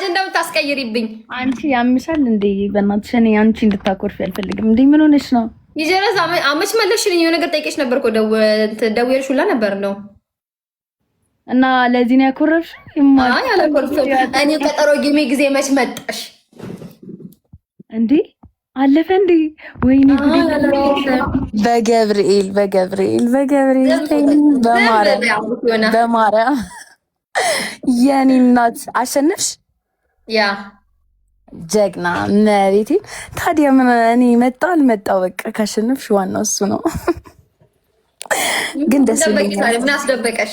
አጀንዳው ታስቀይሪብኝ አንቺ ያምሻል እንዴ? በእናትሽ እኔ አንቺ እንድታኮርፊ አልፈልግም። እንዴ ምን ሆነሽ ነው? ይጀረዛ አመች መለሽልኝ። የሆነ ነገር ጠይቄሽ ነበር እኮ ደውዬልሽ ሁላ ነበር ነው እና ለዚህ ነው ያኮረፍሽ? አይ አላኮርፍም። እኔ ቀጠሮ ጊዜ መች መጣሽ እንዴ? አለፈ እንዴ? ወይኔ በገብርኤል በማርያም የኔ እናት አሸነፍሽ። ያ ጀግና መሬቴ። ታዲያ ምን እኔ አልመጣው በቃ ካሸነፍሽ ዋናው እሱ ነው። ግን ደስ ብሎኛል። ምን አስደበቀሽ?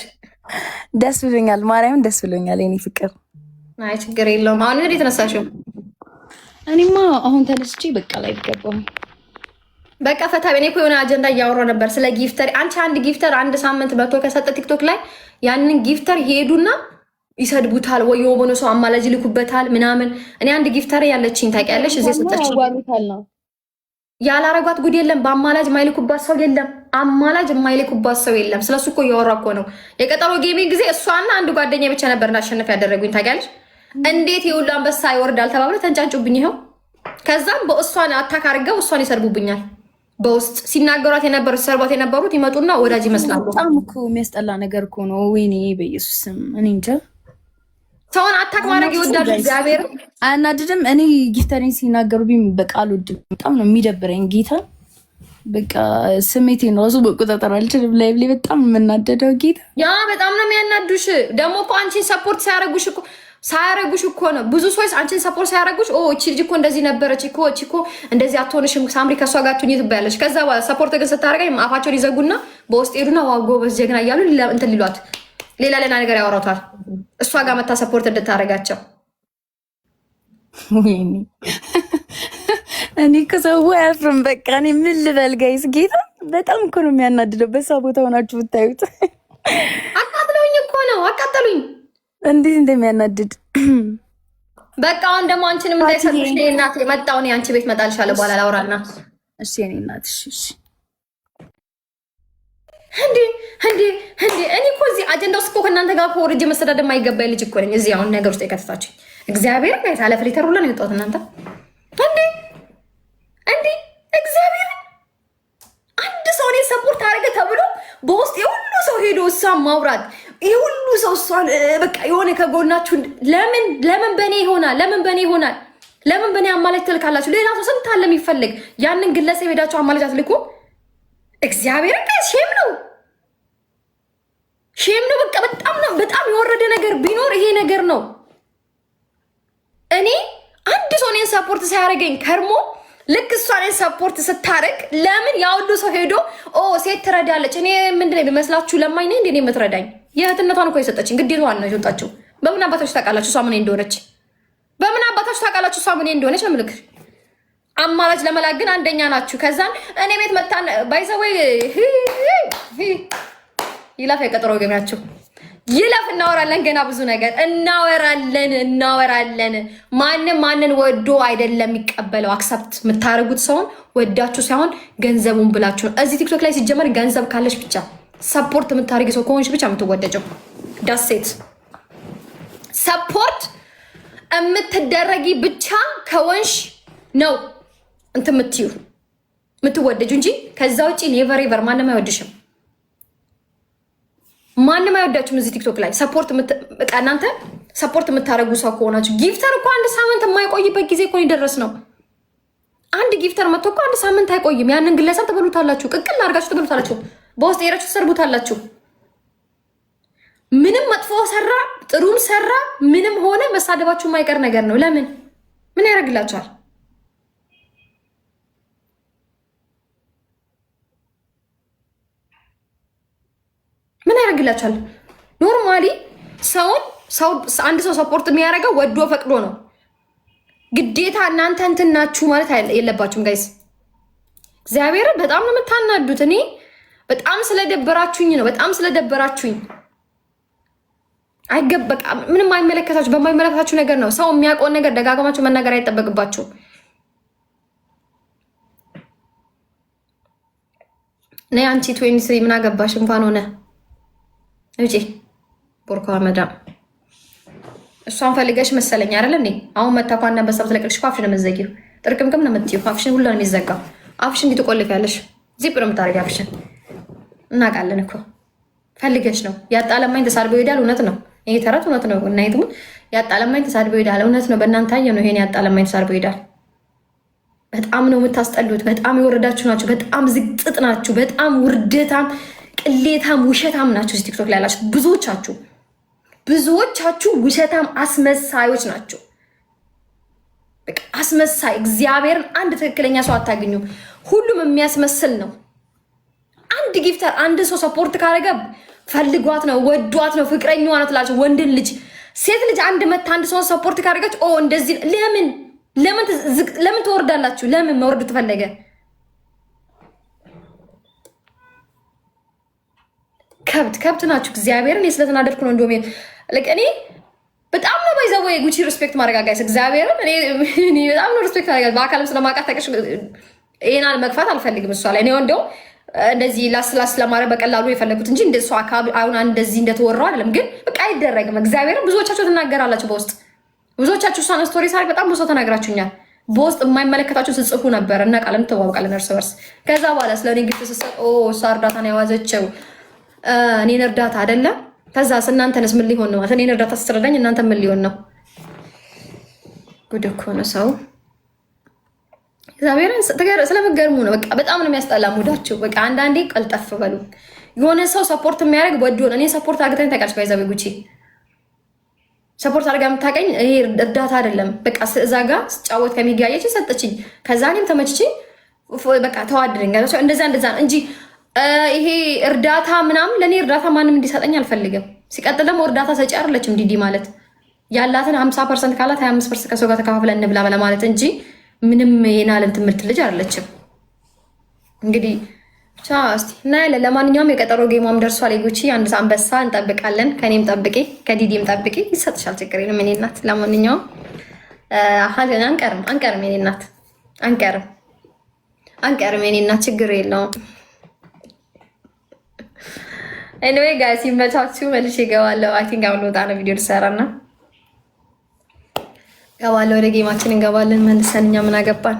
ደስ ብሎኛል። ማርያምን ደስ ብሎኛል የኔ ፍቅር። አይ ችግር የለውም። አሁን እንዴት ተነሳሽው? እኔማ አሁን ተነስቼ በቃ ላይ ገባሁ። በቃ ፈታ በኔ እኮ የሆነ አጀንዳ እያወራሁ ነበር ስለ ጊፍተር። አንቺ አንድ ጊፍተር አንድ ሳምንት መቶ ከሰጠ ቲክቶክ ላይ ያንን ጊፍተር ሄዱና ይሰድቡታል ወይ የሆነ ሰው አማላጅ ይልኩበታል ምናምን። እኔ አንድ ጊፍተር ያለችኝ ታውቂያለሽ፣ እዚህ ሰጠች ያላረጓት ጉድ የለም። በአማላጅ የማይልኩባት ሰው የለም። አማላጅ የማይልኩባት ሰው የለም። ስለሱ እኮ እያወራ እኮ ነው። የቀጠሮ ጌሚንግ ጊዜ እሷና አንድ ጓደኛ ብቻ ነበር እንዳሸነፍ ያደረጉኝ ታውቂያለሽ። እንዴት የሁሉ አንበሳ ይወርዳል ተባብለ ተንጫጩብኝ። ይኸው ከዛም በእሷን አታክ አድርገው እሷን ይሰርቡብኛል። በውስጥ ሲናገሯት የነበሩት ሲሰርቧት የነበሩት ይመጡና ወዳጅ ይመስላሉ። በጣም እኮ የሚያስጠላ ነገር እኮ ነው። ወይኔ በኢየሱስ ስም እኔ እንጃ። ሰውን አታክ ማድረግ ይወዳሉ። እግዚአብሔር አያናድድም? እኔ ጊፍተሪን ሲናገሩብኝ በቃ አልወድም። በጣም ነው የሚደብረኝ ጌታ። በቃ ስሜቴን ራሱ መቆጣጠር አልችልም። ላይ በጣም የምናደደው ጌታ። ያ በጣም ነው የሚያናዱሽ። ደግሞ እኮ አንቺን ሰፖርት ሳያረጉሽ እኮ ነው ብዙ ሰዎች አንቺን ሰፖርት ሳያረጉሽ፣ እቺ ልጅ እኮ እንደዚህ ነበረች እኮ እቺ እኮ እንደዚህ አትሆንሽም ሳምሪ ከሷ ጋር ትሁኚ ትባያለሽ። ከዛ በኋላ ሰፖርት ግን ስታረጋኝ አፋቸውን ይዘጉና በውስጥ ሄዱና ዋው ጎበዝ ጀግና እያሉ እንትን ሊሏት ሌላ ነገር ያወራታል። እሷ ጋር መታ ሰፖርት እንድታረጋቸው። እኔ ከሰው አያፍርም። በቃ እኔ ምን ልበል ጋይስ፣ ጌታ በጣም እኮ ነው የሚያናድደው። በሷ ቦታ ሆናችሁ ብታዩት። አቃጥለውኝ እኮ ነው አቃጠሉኝ። እንዴት እንደሚያናድድ በቃ አሁን ደግሞ አንቺንም እንዳይሰጥሽ እናቴ መጣሁ። እኔ አንቺ ቤት እመጣልሻለሁ በኋላ ላውራና። እሺ የኔ እናት እሺ። እንዴ እኔ እኮ እዚህ አጀንዳ ውስጥ እኮ ከእናንተ ጋር ወርጄ መሰዳደብ የማይገባኝ ልጅ እኮ ነኝ። እዚህ አሁን ነገር ውስጥ የከተታችሁኝ እግዚአብሔር ጋር አለ ፍሊተር ሁሉ ነው የወጣሁት። እናንተ እንዴ እግዚአብሔር አንድ ሰው እኔ ሰፖርት አደረገ ተብሎ በውስጥ የሁሉ ሰው ሄዶ እሷን ማውራት የሁሉ ሰው እሷን በቃ የሆነ ከጎናችሁ ለምን በእኔ ይሆናል? ለምን በእኔ አማላጅ ትልካላችሁ? ሌላ ሰው ስንት አለ የሚፈልግ ያንን ግለሰብ ሄዳችሁ አማላጅ አትልኩ? እግዚአብሔር ጋር ሼም ነው። በቃ በጣም የወረደ ነገር ቢኖር ይሄ ነገር ነው። እኔ አንድ ሰው እኔን ሰፖርት ሳያደርገኝ ከርሞ ልክ እሷ እኔን ሰፖርት ስታደርግ ለምን ያ ሁሉ ሰው ሄዶ ሴት ትረዳለች? እኔ ምንድነው የሚመስላችሁ? ለማኝ ነኝ እንዴ የምትረዳኝ? የእህትነቷን እኮ የሰጠችኝ ግዴታዋን ነው የወጣችው። በምን አባታችሁ ታውቃላችሁ እሷ ምን እንደሆነች? በምን አባታችሁ ታውቃላችሁ እሷ ምን እንደሆነች? ነው ምልክ አማላጅ ለመላክ ግን አንደኛ ናችሁ። ከዛን እኔ ቤት መጣን ባይዘወይ ይላፍ የቀጠሮ ገሚያችሁ ይለፍ። እናወራለን፣ ገና ብዙ ነገር እናወራለን። ማንን ወዶ አይደለም የሚቀበለው። አክሰፕት የምታደርጉት ሰውን ወዳችሁ ሳይሆን ገንዘቡን ብላችሁ ነው። እዚህ ቲክቶክ ላይ ሲጀመር ገንዘብ ካለሽ ብቻ ሰፖርት የምታደርጊ ሰው ከሆንሽ ብቻ የምትወደጀው። ዳሴት ሰፖርት የምትደረጊ ብቻ ከወንሽ ነው እንትን የምትወደጁ እንጂ ከዛ ውጭ ኔቨር ኤቨር ማንም አይወድሽም። ማንም አይወዳችሁም። እዚህ ቲክቶክ ላይ ሰፖርት እናንተ ሰፖርት የምታደርጉ ሰው ከሆናችሁ ጊፍተር እኮ አንድ ሳምንት የማይቆይበት ጊዜ እኮ ይደረስ ነው። አንድ ጊፍተር መጥቶ እኮ አንድ ሳምንት አይቆይም። ያንን ግለሰብ ትበሉታላችሁ፣ ቅቅል አድርጋችሁ ትበሉታላችሁ፣ በውስጥ ሄዳችሁ ትሰርቡታላችሁ። ምንም መጥፎ ሰራ ጥሩም ሰራ ምንም ሆነ መሳደባችሁ የማይቀር ነገር ነው። ለምን ምን ያደርግላችኋል? ምን ያደርግላችኋል? ኖርማሊ አንድ ሰው ሰፖርት የሚያደርገው ወዶ ፈቅዶ ነው። ግዴታ እናንተ እንትን ናችሁ ማለት የለባችሁም ጋይስ። እግዚአብሔር በጣም ነው የምታናዱት። እኔ በጣም ስለደበራችሁኝ ነው። አይገበቃ ምንም አይመለከታችሁ። በማይመለከታችሁ ነገር ነው። ሰው የሚያውቀውን ነገር ደጋግማችሁ መናገር አይጠበቅባችሁ። ነይ አንቺ 23 ምን አገባሽ? እንኳን ሆነ እጪ ቦርካ መዳም እሷን ፈልገሽ መሰለኝ አይደል እንዴ? አሁን መታኳና በሰብት ለቅልሽ አፍሽን ነው የምትዘጊው። ጥርቅምቅም ነው የምትይው። አፍሽን ሁሉ ነው የሚዘጋው። አፍሽን እንዲህ ትቆልፊያለሽ። ዚፕ ነው የምታደርጊው አፍሽን። እናውቃለን እኮ ፈልገሽ ነው። ያጣለማኝ ተሳድቦ ይሄዳል። እውነት ነው ይሄ ተረት እውነት ነው። እና ይትሙ ያጣለማኝ ተሳድቦ ይሄዳል። እውነት ነው። በእናንተ አየ ነው ይሄን ያጣለማኝ ተሳድቦ ይሄዳል። በጣም ነው የምታስጠሉት። በጣም የወረዳችሁ ናችሁ። በጣም ዝቅጥጥ ናችሁ። በጣም ውርደታም፣ ቅሌታም፣ ውሸታም ናችሁ። እዚህ ቲክቶክ ላይ ያላችሁ ብዙዎቻችሁ ውሸታም አስመሳዮች ናቸው። በቃ አስመሳይ። እግዚአብሔርን አንድ ትክክለኛ ሰው አታገኙም። ሁሉም የሚያስመስል ነው። አንድ ጊፍተር አንድ ሰው ሰፖርት ካረገ ፈልጓት ነው ወዷት ነው ፍቅረኛዋ ነው ትላለች። ወንድን ልጅ ሴት ልጅ አንድ መታ አንድ ሰው ሰፖርት ካረገች እንደዚህ ለምን ትወርዳላችሁ? ለምን መውረድ ተፈለገ? ከብት ናችሁ። እግዚአብሔርን ስለተናደድኩ ነው። እንደውም እኔ በጣም ነው ባይዘው ጉቺ ሪስፔክት ማረጋጋይስ እግዚአብሔርን እኔ በጣም ነው ሪስፔክት ማረጋጋይ። በአካልም ስለማውቃት ታውቂሽ ይሄናል መግፋት አልፈልግም እሷ ላይ። እኔ እንደው እንደዚህ ላስላስ ለማድረግ በቀላሉ የፈለጉት እንጂ እንደሷ አካባቢ አሁን እንደዚህ እንደተወራው አይደለም። ግን በቃ አይደረግም። እግዚአብሔርን ብዙዎቻችሁ ትናገራላችሁ በውስጥ ብዙዎቻችሁ እሷን ስቶሪ ሳርግ በጣም ብዙ ተናግራችሁኛል። በውስጥ የማይመለከታችሁ ስጽፉ ነበር እና ቃልም ተዋውቃለን እርስ በርስ። ከዛ በኋላ ስለኔ ግፍ ስሰጥ እሷ እርዳታን ያዋዘችው እኔን እርዳታ አይደለም። ከዛ እናንተንስ ምን ሊሆን ነው? እኔን እርዳታ ስትረዳኝ እናንተ ምን ሊሆን ነው? ጉድ እኮ ነው ሰው። እግዚአብሔርን ስለመገርሙ ነው። በቃ በጣም ነው የሚያስጠላ ሙዳችሁ። በቃ አንዳንዴ ቀልጠፍ በሉ። የሆነ ሰው ሰፖርት የሚያደርግ ወዶን እኔ ሰፖርት አድርገኝ ታውቃለች። ባይዛቤ ጉቺ ሰፖርት አድርጋ የምታውቀኝ ይሄ እርዳታ አይደለም። በቃ እዛ ጋር ስጫወት ከሚጋየች ሰጠችኝ። ከዛ እኔም ተመችችኝ። በቃ ተዋደደኝ። እንደዛ ነው እንጂ ይሄ እርዳታ ምናምን ለእኔ እርዳታ ማንም እንዲሰጠኝ አልፈልግም። ሲቀጥል ደግሞ እርዳታ ሰጪ አይደለችም ዲዲ ማለት ያላትን 50% ካላት 25% ከሰው ጋር ተከፋፍለን እንብላ ማለት እንጂ ምንም የናልን ትምህርት ልጅ አይደለችም። እንግዲህ እስቲ እናያለን። ለማንኛውም የቀጠሮ ጌሟም ደርሷል። ጉቺ አንድ አንበሳ እንጠብቃለን። ከኔም ጠብቄ ከዲዲም ጠብቄ ይሰጥሻል። ችግር የለም የኔ እናት። ለማንኛውም አንቀርም የኔ እናት አንቀርም የኔ እናት። ችግር የለውም። ኤኒዌይ ጋይስ ይመቻችሁ። መልሼ እገባለሁ። አይ ቲንክ አሁን ልወጣ ነው ቪዲዮ ልሰራና እገባለሁ። ወደ ጌማችን እንገባለን መልሰን። እኛ ምን አገባን?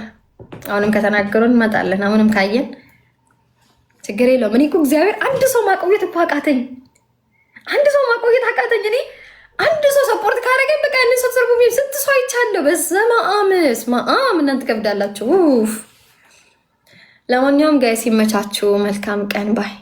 አሁንም ከተናገሩን እንመጣለን። አሁንም ካየን ችግር የለውም። እኔ እኮ እግዚአብሔር አንድ ሰው ማቆየት እኮ አቃተኝ። እኔ አንድ ሰው ሰፖርት ካረገኝ በቃ ያንን ሰው ሰርቦ ስንት ሰው አይቻለሁ። በስመአብ እናንተ ከብዳላችሁ። ለማንኛውም ጋይስ ይመቻችሁ። መልካም ቀን ባይ